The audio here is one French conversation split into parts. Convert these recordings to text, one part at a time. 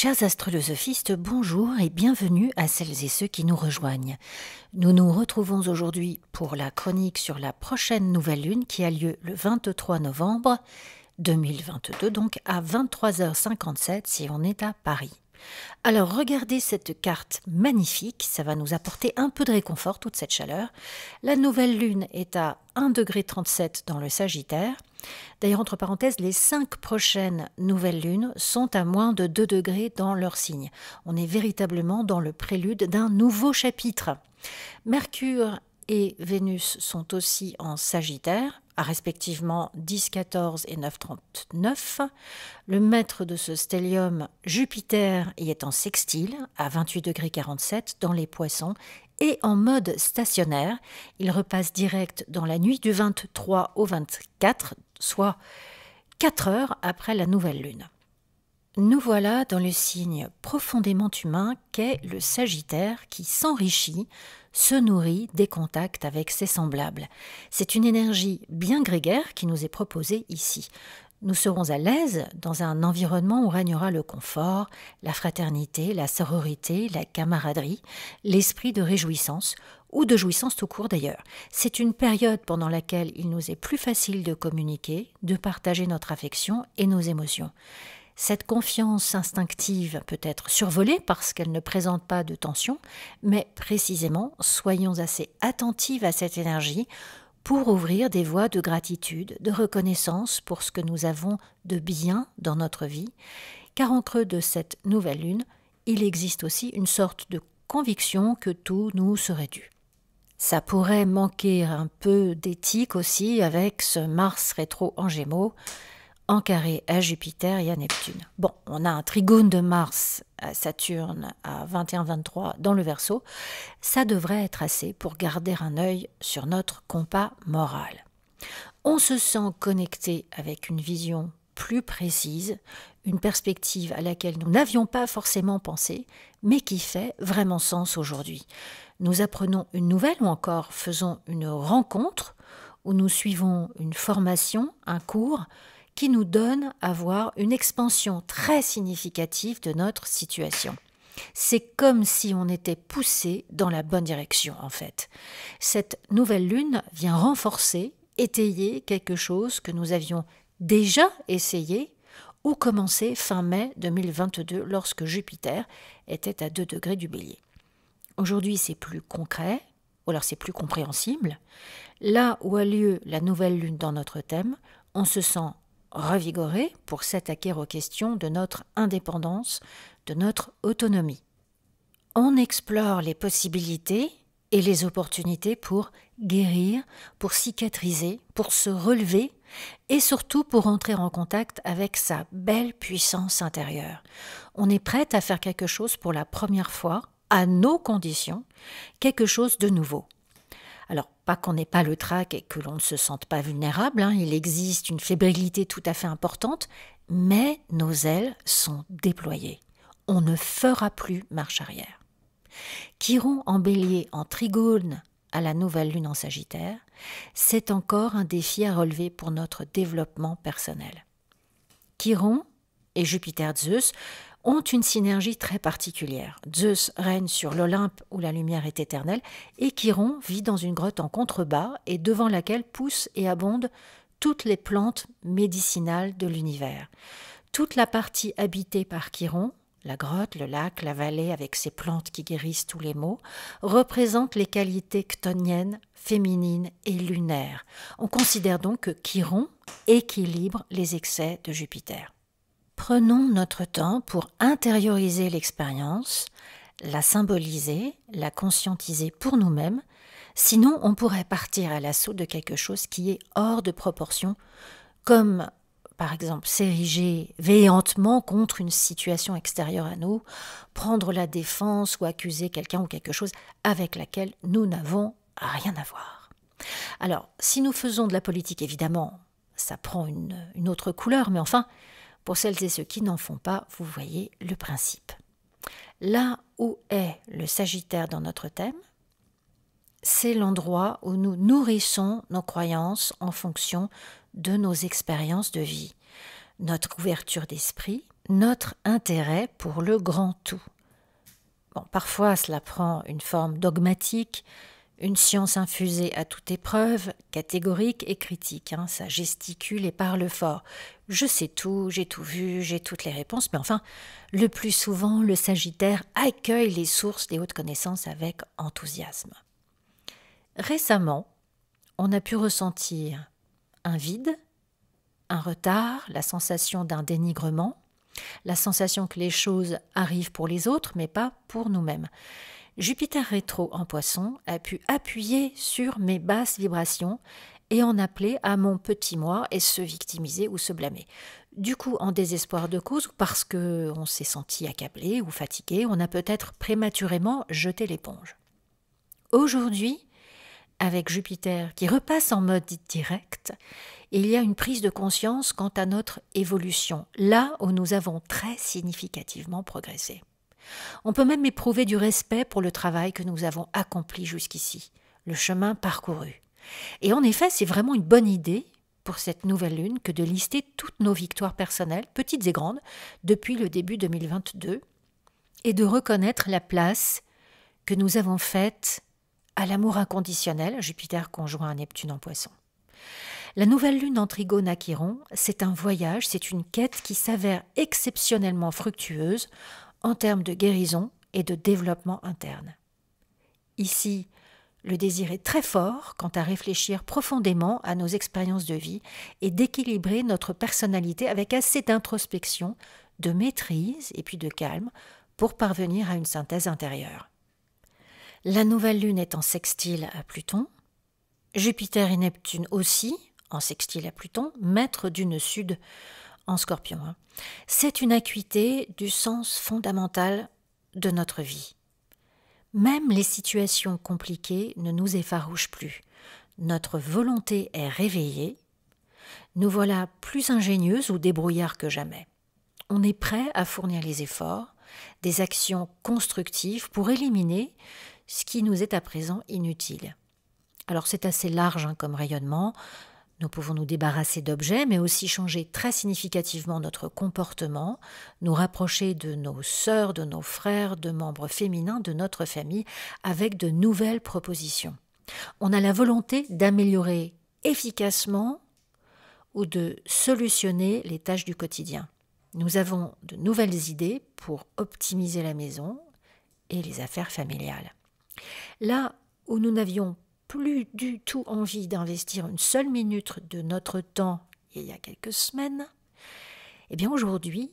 Chers astrolosophistes, bonjour et bienvenue à celles et ceux qui nous rejoignent. Nous nous retrouvons aujourd'hui pour la chronique sur la prochaine nouvelle lune qui a lieu le 23 novembre 2022, donc à 23h57 si on est à Paris. Alors regardez cette carte magnifique, ça va nous apporter un peu de réconfort, toute cette chaleur. La nouvelle lune est à 1,37 degré dans le Sagittaire. D'ailleurs, entre parenthèses, les 5 prochaines nouvelles lunes sont à moins de 2 degrés dans leur signe. On est véritablement dans le prélude d'un nouveau chapitre. Mercure et Vénus sont aussi en Sagittaire, à respectivement 10,14 et 9,39. Le maître de ce stellium, Jupiter, y est en sextile, à 28,47 degrés dans les Poissons, et en mode stationnaire. Il repasse direct dans la nuit du 23 au 24, soit 4 heures après la nouvelle lune. Nous voilà dans le signe profondément humain qu'est le Sagittaire qui s'enrichit, se nourrit des contacts avec ses semblables. C'est une énergie bien grégaire qui nous est proposée ici. Nous serons à l'aise dans un environnement où régnera le confort, la fraternité, la sororité, la camaraderie, l'esprit de réjouissance, ou de jouissance tout court d'ailleurs. C'est une période pendant laquelle il nous est plus facile de communiquer, de partager notre affection et nos émotions. Cette confiance instinctive peut être survolée parce qu'elle ne présente pas de tension, mais précisément, soyons assez attentifs à cette énergie pour ouvrir des voies de gratitude, de reconnaissance pour ce que nous avons de bien dans notre vie, car en creux de cette nouvelle lune, il existe aussi une sorte de conviction que tout nous serait dû. Ça pourrait manquer un peu d'éthique aussi avec ce Mars rétro en Gémeaux, en carré à Jupiter et à Neptune. Bon, on a un trigone de Mars à Saturne à 21-23 dans le Verseau. Ça devrait être assez pour garder un œil sur notre compas moral. On se sent connecté avec une vision plus précise, une perspective à laquelle nous n'avions pas forcément pensé, mais qui fait vraiment sens aujourd'hui. Nous apprenons une nouvelle ou encore faisons une rencontre où nous suivons une formation, un cours, qui nous donne à voir une expansion très significative de notre situation. C'est comme si on était poussé dans la bonne direction en fait. Cette nouvelle lune vient renforcer, étayer quelque chose que nous avions déjà essayé ou commencé fin mai 2022 lorsque Jupiter était à 2 degrés du Bélier. Aujourd'hui c'est plus concret, ou alors c'est plus compréhensible. Là où a lieu la nouvelle lune dans notre thème, on se sent revigoré pour s'attaquer aux questions de notre indépendance, de notre autonomie. On explore les possibilités et les opportunités pour guérir, pour cicatriser, pour se relever et surtout pour entrer en contact avec sa belle puissance intérieure. On est prête à faire quelque chose pour la première fois, à nos conditions, quelque chose de nouveau. Alors, pas qu'on n'ait pas le trac et que l'on ne se sente pas vulnérable, il existe une fébrilité tout à fait importante, mais nos ailes sont déployées. On ne fera plus marche arrière. Chiron en Bélier en trigone à la nouvelle lune en Sagittaire, c'est encore un défi à relever pour notre développement personnel. Chiron et Jupiter Zeus ont une synergie très particulière. Zeus règne sur l'Olympe où la lumière est éternelle et Chiron vit dans une grotte en contrebas et devant laquelle poussent et abondent toutes les plantes médicinales de l'univers. Toute la partie habitée par Chiron, la grotte, le lac, la vallée avec ses plantes qui guérissent tous les maux, représente les qualités chtoniennes, féminines et lunaires. On considère donc que Chiron équilibre les excès de Jupiter. Prenons notre temps pour intérioriser l'expérience, la symboliser, la conscientiser pour nous-mêmes, sinon on pourrait partir à l'assaut de quelque chose qui est hors de proportion, comme par exemple s'ériger véhémentement contre une situation extérieure à nous, prendre la défense ou accuser quelqu'un ou quelque chose avec laquelle nous n'avons rien à voir. Alors, si nous faisons de la politique, évidemment, ça prend une autre couleur, mais enfin, pour celles et ceux qui n'en font pas, vous voyez le principe. Là où est le Sagittaire dans notre thème, c'est l'endroit où nous nourrissons nos croyances en fonction de nos expériences de vie. Notre ouverture d'esprit, notre intérêt pour le grand tout. Bon, parfois, cela prend une forme dogmatique, une science infusée à toute épreuve, catégorique et critique. Ça gesticule et parle fort. Je sais tout, j'ai tout vu, j'ai toutes les réponses, mais enfin, le plus souvent, le Sagittaire accueille les sources des hautes connaissances avec enthousiasme. Récemment, on a pu ressentir un vide, un retard, la sensation d'un dénigrement, la sensation que les choses arrivent pour les autres, mais pas pour nous-mêmes. Jupiter rétro en Poisson a pu appuyer sur mes basses vibrations et en appeler à mon petit moi et se victimiser ou se blâmer. Du coup, en désespoir de cause, parce qu'on s'est senti accablé ou fatigué, on a peut-être prématurément jeté l'éponge. Aujourd'hui, avec Jupiter qui repasse en mode direct, il y a une prise de conscience quant à notre évolution, là où nous avons très significativement progressé. On peut même éprouver du respect pour le travail que nous avons accompli jusqu'ici, le chemin parcouru. Et en effet, c'est vraiment une bonne idée pour cette nouvelle lune que de lister toutes nos victoires personnelles, petites et grandes, depuis le début 2022, et de reconnaître la place que nous avons faite à l'amour inconditionnel, Jupiter conjoint à Neptune en Poisson. La nouvelle lune en Trigone à Chiron, c'est un voyage, c'est une quête qui s'avère exceptionnellement fructueuse en termes de guérison et de développement interne. Ici, le désir est très fort quant à réfléchir profondément à nos expériences de vie et d'équilibrer notre personnalité avec assez d'introspection, de maîtrise et puis de calme pour parvenir à une synthèse intérieure. La nouvelle lune est en sextile à Pluton, Jupiter et Neptune aussi en sextile à Pluton, maître du nœud sud en Scorpion. C'est une acuité du sens fondamental de notre vie. Même les situations compliquées ne nous effarouchent plus. Notre volonté est réveillée. Nous voilà plus ingénieuses ou débrouillards que jamais. On est prêt à fournir les efforts, des actions constructives pour éliminer ce qui nous est à présent inutile. Alors c'est assez large comme rayonnement. Nous pouvons nous débarrasser d'objets, mais aussi changer très significativement notre comportement, nous rapprocher de nos sœurs, de nos frères, de membres féminins de notre famille, avec de nouvelles propositions. On a la volonté d'améliorer efficacement ou de solutionner les tâches du quotidien. Nous avons de nouvelles idées pour optimiser la maison et les affaires familiales. Là où nous n'avions plus du tout envie d'investir une seule minute de notre temps il y a quelques semaines, eh bien aujourd'hui,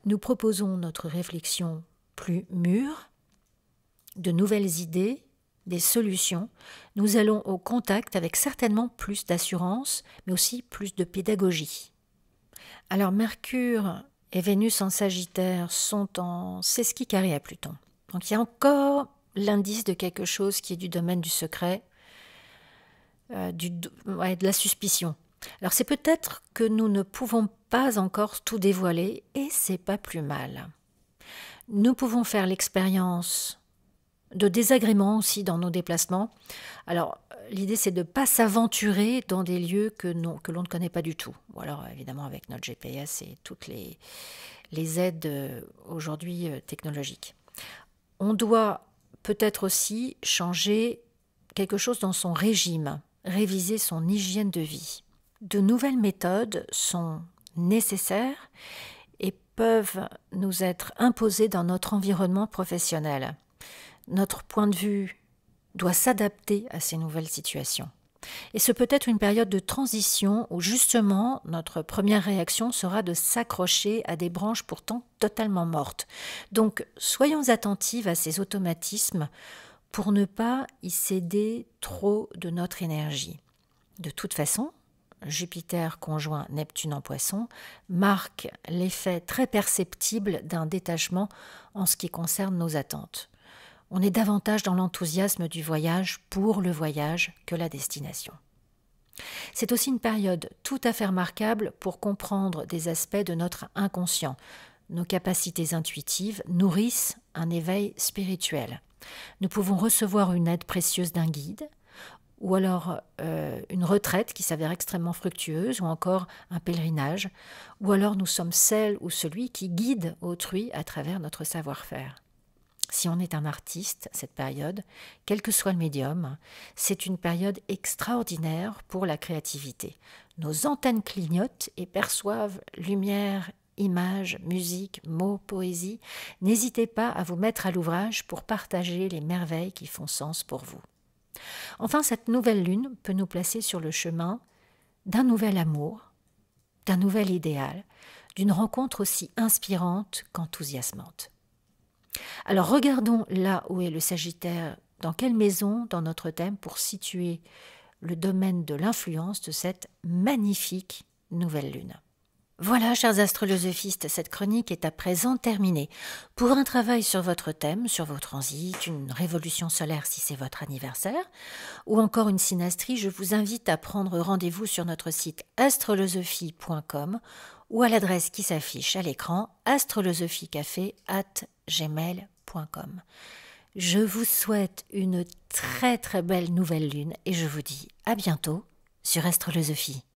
nous proposons notre réflexion plus mûre, de nouvelles idées, des solutions. Nous allons au contact avec certainement plus d'assurance, mais aussi plus de pédagogie. Alors Mercure et Vénus en Sagittaire sont en sesquille carré à Pluton. Donc il y a encore l'indice de quelque chose qui est du domaine du secret, de la suspicion. Alors c'est peut-être que nous ne pouvons pas encore tout dévoiler et c'est pas plus mal. Nous pouvons faire l'expérience de désagréments aussi dans nos déplacements. Alors l'idée c'est de ne pas s'aventurer dans des lieux que l'on ne connaît pas du tout. Ou alors évidemment avec notre GPS et toutes les aides aujourd'hui technologiques. On doit peut-être aussi changer quelque chose dans son régime, réviser son hygiène de vie. De nouvelles méthodes sont nécessaires et peuvent nous être imposées dans notre environnement professionnel. Notre point de vue doit s'adapter à ces nouvelles situations. Et ce peut être une période de transition où justement notre première réaction sera de s'accrocher à des branches pourtant totalement mortes. Donc soyons attentifs à ces automatismes pour ne pas y céder trop de notre énergie. De toute façon, Jupiter conjoint Neptune en Poisson marque l'effet très perceptible d'un détachement en ce qui concerne nos attentes. On est davantage dans l'enthousiasme du voyage pour le voyage que la destination. C'est aussi une période tout à fait remarquable pour comprendre des aspects de notre inconscient. Nos capacités intuitives nourrissent un éveil spirituel. Nous pouvons recevoir une aide précieuse d'un guide ou alors une retraite qui s'avère extrêmement fructueuse, ou encore un pèlerinage, ou alors nous sommes celle ou celui qui guide autrui à travers notre savoir-faire. Si on est un artiste, cette période, quel que soit le médium, c'est une période extraordinaire pour la créativité. Nos antennes clignotent et perçoivent lumière, images, musique, mots, poésie. N'hésitez pas à vous mettre à l'ouvrage pour partager les merveilles qui font sens pour vous. Enfin, cette nouvelle lune peut nous placer sur le chemin d'un nouvel amour, d'un nouvel idéal, d'une rencontre aussi inspirante qu'enthousiasmante. Alors regardons là où est le Sagittaire, dans quelle maison dans notre thème pour situer le domaine de l'influence de cette magnifique nouvelle lune. Voilà, chers astrolosophistes, cette chronique est à présent terminée. Pour un travail sur votre thème, sur vos transits, une révolution solaire si c'est votre anniversaire, ou encore une synastrie, je vous invite à prendre rendez-vous sur notre site astrolosophie.com ou à l'adresse qui s'affiche à l'écran astrolosophiecafé@gmail.com. Je vous souhaite une très très belle nouvelle lune et je vous dis à bientôt sur Astrolosophie.